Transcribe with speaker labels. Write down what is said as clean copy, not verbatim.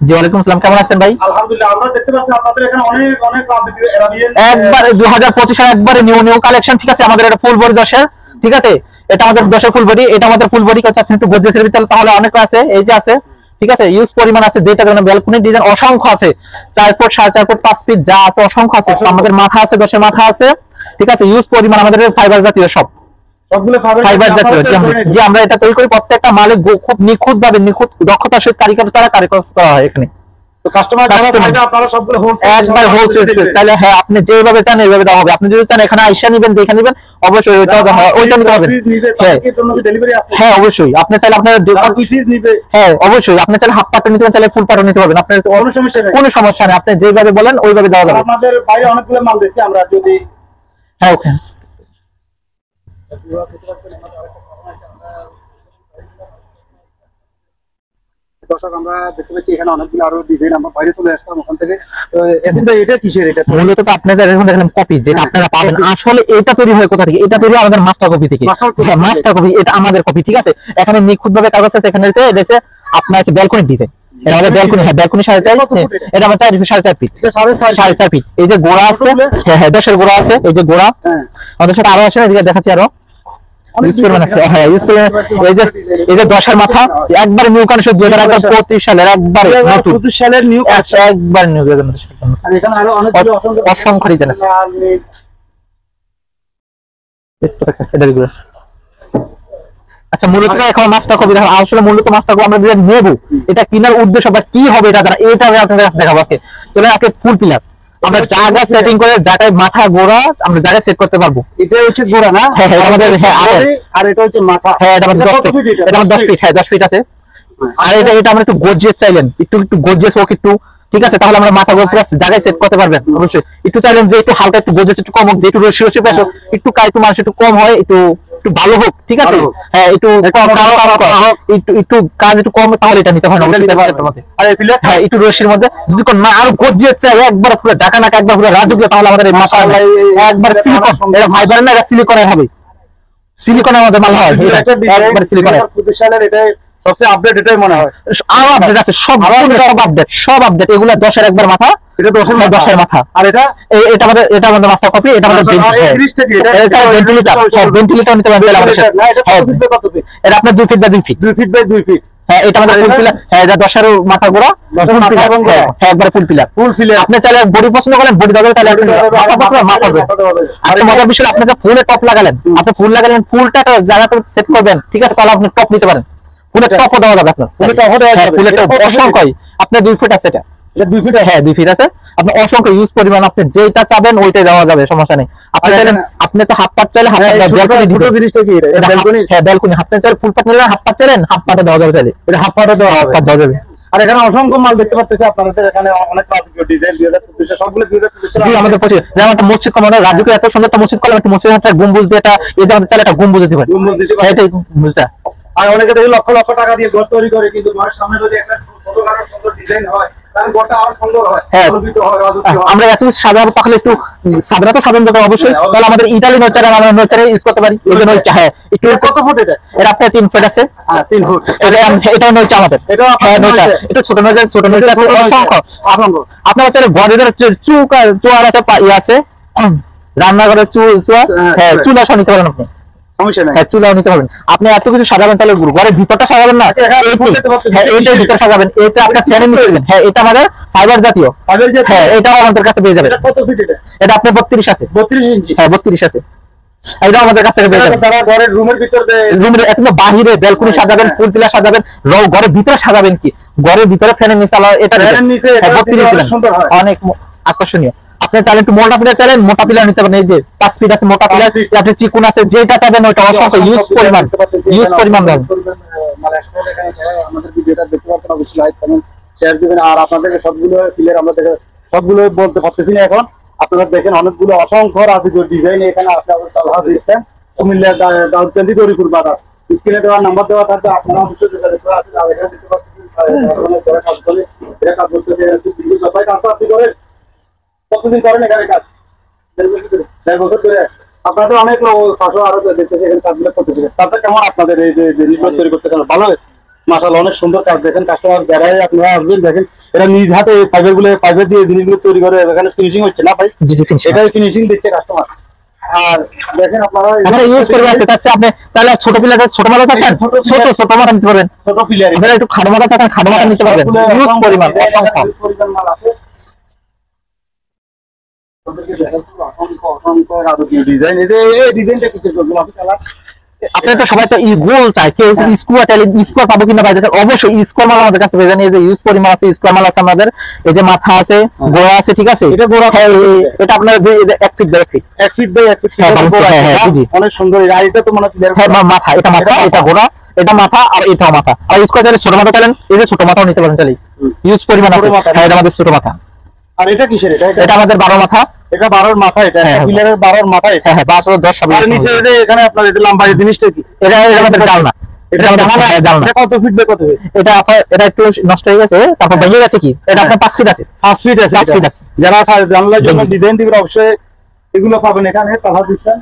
Speaker 1: জি ওয়ালাইকুম আসসালাম, কেমন আছেন ভাই?
Speaker 2: আলহামদুলিল্লাহ। আমরা দেখতে পাচ্ছি আপনাদের এখানে অনেক অনেক এরাবিয়ান
Speaker 1: একবারে 2025 সালে একবারে নিউ নিউ কালেকশন, ঠিক আছে। আমাদের এটা ফুল বডি 10-এর, ঠিক আছে। এটা আমাদের 10-এর ফুল বডি, এটা আমাদের ফুল বডি কাছে একটু গর্জিয়াসের ভিতরে, তাহলে অনেক আছে। এই যে আছে, ঠিক আছে, ইউজ পরিমাণ আছে। যেটা যেন ব্যালকনি ডিজাইন অসংখ্য আছে, 4 ফুট 4.5 ফুট 5 ফিট যা আছে অসংখ্য আছে। আমাদের মাথা আছে, 10-এর মাথা আছে, ঠিক আছে। ইউজ পরিমাণ আমাদের ফাইবার জাতীয় সব,
Speaker 2: সবগুলো
Speaker 1: ফাইবার জাতীয়। যে আমরা এটা তৈরি করি প্রত্যেকটা মালে খুব নিখুঁত ভাবে, নিখুঁত দক্ষতার সাথে কারিগর দ্বারা কারিগর করা হয় এখানে।
Speaker 2: তো কাস্টমার আপনারা সবগুলো
Speaker 1: একবার হোলসেল চাইলে, হ্যাঁ আপনি যেভাবে চান এইভাবে দেওয়া হবে। আপনি যদি চান এখানে আইসা নিবেন, দেখে নিবেন, অবশ্যই ওইটাও দেওয়া হয়, ওইটা নিতে হবে। হ্যাঁ অবশ্যই, আপনি চাইলে আপনার হ্যাঁ অবশ্যই, আপনি চাইলে হাফ পাটও নিতে পারেন, চাইলে ফুল পাটও নিতে পারবেন। আপনার কোনো সমস্যা নেই, আপনি যেভাবে বলেন ওইভাবে দেওয়া যাবে।
Speaker 2: আমাদের বাইরে অনেকগুলো মাল দেখছি আমরা, যদি
Speaker 1: হ্যাঁ ওকে।
Speaker 2: দর্শক আমরা দেখতে পাচ্ছি এখানে অনেকগুলো আরো ডিজাইন, আমরা বাইরে চলে আসলাম ওখান থেকে। এখন তো এটা কিসের? এটা
Speaker 1: মূলত তো আপনাদের এখন দেখলাম কপি, যেটা আপনারা পাবেন আসলে এটা তৈরি হয় কোথা থেকে? এটা তৈরি হয় আমাদের মাস্টার কপি থেকে। হ্যাঁ মাস্টার কপি, এটা আমাদের কপি, ঠিক আছে। এখানে নিখুঁত ভাবে কাগজ আছে। এখানে আছে আপনার আছে ব্যালকনি ডিজাইন, এটা আমাদের ব্যালকনি। হ্যাঁ ব্যালকনি 4.5, এটা আমার 4.5 ফিট, 4.5 ফিট। এই যে গোড়া আছে, হ্যাঁ 10-এর গোড়া আছে, এই যে গোড়া আমাদের সাথে আরো আছে, এদিকে দেখাচ্ছি আরো ইউজ পরিমাণ আছে। হ্যাঁ ইউজ পরিমাণ, এই যে 10-এর মাথা একবার নিউ কানেকশন 2025 সালের, একবার নতুন 25 সালের নিউ, একবার নিউ।
Speaker 2: আর এখানে আরো অনেকগুলো
Speaker 1: অসংখ্য ডিজাইন আছে। আচ্ছা মূলত এখন মাস্টার কপি দেখো, আসলে মূলত মাস্টার কপি আমরা যেটা নেব, এটা কেনার উদ্দেশ্য বা কি হবে এটা দ্বারা, এটা আমি আপনাদের কাছে দেখাবো আজকে। চলে আজকে ফুল পিলার আমরা জায়গা সেটিং করে, জায়গায় মাথা গোড়া আমরা জায়গায় সেট করতে পারবো।
Speaker 2: এটা হচ্ছে গোড়া না?
Speaker 1: হ্যাঁ হ্যাঁ আমাদের, হ্যাঁ
Speaker 2: আর এটা হচ্ছে মাথা।
Speaker 1: হ্যাঁ এটা আমাদের 10 ফিট, এটা আমাদের 10 ফিট, হ্যাঁ 10 ফিট আছে। আর এটা আমরা একটু গর্জিয়াস চাইলেন, একটু গর্জিয়াস হোক একটু, ঠিক আছে, তাহলে আমরা মাথা গোড়া পুরো জায়গায় সেট করতে পারবেন। অবশ্যই একটু চাইলেন যে একটু হালকা, একটু গর্জিয়াস, একটু কম হোক, যে একটু রশি রশি পেছো, একটু একটু মানুষ একটু কম হয়, একটু ভালো হোক, ঠিক আছে। হ্যাঁ একটু একটু কাজ একটু কম, তাহলে এটা নিতে হয় না। আর হ্যাঁ একটু রশির মধ্যে যদি না আরো গর্জিয়াস চাই, একবার পুরো জাকা নাকা, একবার পুরো রাজকীয়, তাহলে আমাদের এই মাথা একবার সিলিকন, এটা ফাইবার না, এটা সিলিকনের হবে। সিলিকনের আমাদের মাল হয়, একবার সিলিকনের।
Speaker 2: এটা সবচেয়ে আপডেট এটাই মনে হয়।
Speaker 1: আরো আপডেট আছে, সব আপডেট। এগুলা 10-এর একবার মাথা, এটা 10-এর মাথা। আর এটা আমাদের মাস্টার কপি, এটা আমাদের ভেন্টিলেটর নিতে পারবেন আমাদের সাথে। এটা আপনার 2 feet by 2 feet, 2 feet by 2 feet. হ্যাঁ এটা আমাদের ফুল পিলার। হ্যাঁ এটা 10-এর মাথা গোড়া, 10-এর মাথা এবং গোড়া, হ্যাঁ একবার ফুল পিলার। আপনি চাইলে বডি পছন্দ করেন, বডি দেবেন, তাহলে আপনি মাথা পছন্দ মাথা দেবেন। আর মজার বিষয়, আপনি যে ফুলে টপ লাগালেন, আপনি ফুল লাগালেন, ফুলটা জায়গাতে সেট করবেন, ঠিক আছে, তাহলে আপনি টপ নিতে পারেন। ফুলের টপও দেওয়া যাবে আপনার, ফুলের টপও দেওয়া যাবে। ফুলের টপ অসংখ্য, আপনার 2 ফিট আছে, এটা 2 ফিট, হ্যাঁ 2 ফিট আছে। আপনি অসংখ্য ইউজ পরিমাণ, আপনি যেটা চাবেন ওইটাই দেওয়া যাবে, সমস্যা নেই। আপনি চাইলেন, আপনি তো হাফ পাট চাইলে হাফ পাট, জিনিসটা কি এটা ব্যালকনি? হ্যাঁ ব্যালকনি। আপনি চাইলে ফুল পাট নিলেন, হাফ পাট চাইলেন হাফ পাটে দেওয়া যাবে, চাইলে এটা হাফ পাটে দেওয়া যাবে।
Speaker 2: আর এখানে অসংখ্য মাল দেখতে পাচ্ছেন আপনাদের, এখানে অনেক ডিজাইন 2025 সবগুলো 2025
Speaker 1: জি আমাদের পছন্দ। যেমন একটা মসজিদ কমানো, রাজুকে এত সুন্দর একটা মসজিদ করলাম, একটা মসজিদ একটা গম্বুজ দিয়ে, এটা এদের আমাদের চাইলে একটা গম্বুজ দিতে পারে, এটাই গম্বুজটা।
Speaker 2: আর অনেকে দেখি লক্ষ লক্ষ টাকা দিয়ে ঘর তৈরি করে, কিন্তু ঘরের সামনে যদি একটা ছোটখাটো সুন্দর ডিজাইন হয়, তাহলে ঘরটা আরো সুন্দর হয়, আলোকিত হয়,
Speaker 1: আমরা এত সাজাবো, তাহলে একটু সাদা তো সাজানো যাবে অবশ্যই। তাহলে আমাদের ইতালি নচারে, আমরা নচারে ইউজ করতে পারি। এই জন্য হ্যাঁ একটু
Speaker 2: কত ফুট এটা?
Speaker 1: এটা আপনার 3 ফিট আছে,
Speaker 2: 3 ফুট।
Speaker 1: এটা নচা আমাদের, হ্যাঁ নচা, এটা ছোট নচা, ছোট নচা আছে অসংখ্য। আপনার হচ্ছে ঘরের চুয়ার আছে, ইয়ে আছে, রান্নাঘরের হ্যাঁ চুলা সহ নিতে পারেন আপনি, সমস্যা নাই। হ্যাঁ চুলাও নিতে পারবেন। আপনি এত কিছু সাজাবেন, তাহলে ঘরের ভিতরটা সাজাবেন না, এইটার ভিতর সাজাবেন। এটা আপনার ফ্যানে নিতে দেবেন। হ্যাঁ এটা আমাদের ফাইবার জাতীয়, হ্যাঁ এটাও আমাদের কাছে পেয়ে যাবেন।
Speaker 2: কত ফিট এটা?
Speaker 1: এটা আপনার 32 আছে,
Speaker 2: 32 ইঞ্চি,
Speaker 1: হ্যাঁ 32 আছে। এটা আমাদের কাছ থেকে পেয়ে যাবেন।
Speaker 2: তারা ঘরের রুমের ভিতরে,
Speaker 1: রুমের এত বাহিরে ব্যালকনি সাজাবেন, ফুল পিলার সাজাবেন, ঘরের ভিতরে সাজাবেন, কি ঘরের ভিতরে ফ্যানের নিচে, এটা ফ্যানের নিচে 32 সুন্দর হয়, অনেক আকর্ষণীয়। আপনি চাইলেন একটু মোটা পিলার, চাইলেন মোটা পিলার নিতে পারেন। এই যে 5 ফিট আছে মোটা পিলার, আপনি চিকুন আছে, যেটা চাবেন ওইটা অসংখ্য ইউজ পরিমাণ দেন।
Speaker 2: মানে আমাদের ভিডিওটা দেখতে পাচ্ছেন, অবশ্যই লাইক কমেন্ট শেয়ার দিবেন। আর আপনাদেরকে সবগুলো পিলার আমরা সবগুলো বলতে পারতেছি না এখন। আপনারা দেখেন অনেকগুলো অসংখ্য রাজকীয় ডিজাইন এখানে আপনাদের তালা দিচ্ছেন। কুমিল্লা দাউদকান্দি দড়িপুর বাজার, স্ক্রিনে দেওয়ার নাম্বার দেওয়া থাকবে, আপনারা অবশ্যই যোগাযোগ করে আসেন। আর এখানে দেখতে পাচ্ছেন কাজ করে, এটা কাজ করতে আপনি করেন, কতদিন করেন এখানে কাজ? 1.5 বছর ধরে। আপনাদের অনেক লোক আরো দেখতেছে এখানে কাজগুলো করতেছে। তাতে কেমন আপনাদের এই যে তৈরি করতে ভালো হয়? মাশাআল্লাহ অনেক সুন্দর কাজ। দেখেন কাস্টমার যারাই আপনারা আসবেন দেখেন এটা নিজ হাতে ফাইবার দিয়ে জিনিসগুলো তৈরি করে এখানে ফিনিশিং হচ্ছে না ভাই?
Speaker 1: জি জি ফিনিশ
Speaker 2: এটাই ফিনিশিং দিচ্ছে কাস্টমার। আর দেখেন আপনারা
Speaker 1: আমরা ইউজ করবে আছে তাহলে আপনি তাহলে ছোট পিলার ছোট মাথা চাচ্ছেন ছোট মাথা নিতে পারবেন,
Speaker 2: ছোট পিলার
Speaker 1: আপনারা একটু খাটো মাথা চাচ্ছেন খাটো মাথা নিতে পারবেন, ইউজ পরিমাণ অসংখ্য।
Speaker 2: পরিমাণ মাল আছে। আপনাদেরকে দেখাচ্ছি অসংখ্য রাজকীয় ডিজাইন। এই ডিজাইনটা কিসের জন্য আপনি কালার?
Speaker 1: আপনারা তো সবাই তো গোল চাই, কেউ স্কোয়ার চাইলে স্কোয়ার পাবো কিনা ভাই? অবশ্যই স্কোয়ার মাল আমাদের কাছে পেয়ে যান। এই যে ইউজ পরিমাণ আছে, স্কোয়ার মাল আছে আমাদের, এই যে মাথা আছে, গোড়া আছে, ঠিক আছে?
Speaker 2: এটা গোড়া,
Speaker 1: হ্যাঁ, এটা আপনার 1 feet by 1 feet,
Speaker 2: 1 feet by 1 feet.
Speaker 1: হ্যাঁ, জি।
Speaker 2: অনেক সুন্দর। আর এটা তো মানে
Speaker 1: হ্যাঁ মাথা, এটা মাথা, এটা গোড়া, এটা মাথা, আর এটাও মাথা। আর স্কোয়ার চাইলে ছোট মাথা চাইলেন, এই যে ছোট মাথাও নিতে পারেন চাইলে, ইউজ পরিমাণ আছে। হ্যাঁ, এটা আমাদের ছোট মাথা।
Speaker 2: আর এটা কিসের?
Speaker 1: এটা আমাদের 12 মাথা।
Speaker 2: এটা 12 মাথা। এটা পিলারের 12 মাথা। এটা
Speaker 1: হ্যাঁ 12 10 সব।
Speaker 2: আর নিচে এই যে এখানে আপনার এই লম্বা এই জিনিসটা কি?
Speaker 1: এটা আমাদের জানলা। এটা আমাদের জানলা।
Speaker 2: এটা কত ফিট বাই কত ফিট?
Speaker 1: এটা একটু নষ্ট হয়ে গেছে, তারপর ভেঙে গেছে কি, এটা আপনার 5 ফিট আছে।
Speaker 2: 5 ফিট আছে।
Speaker 1: 5 ফিট আছে।
Speaker 2: যারা জানলার জন্য ডিজাইন দিবেন অবশ্যই এগুলো পাবেন এখানে। তাহলে দিচ্ছেন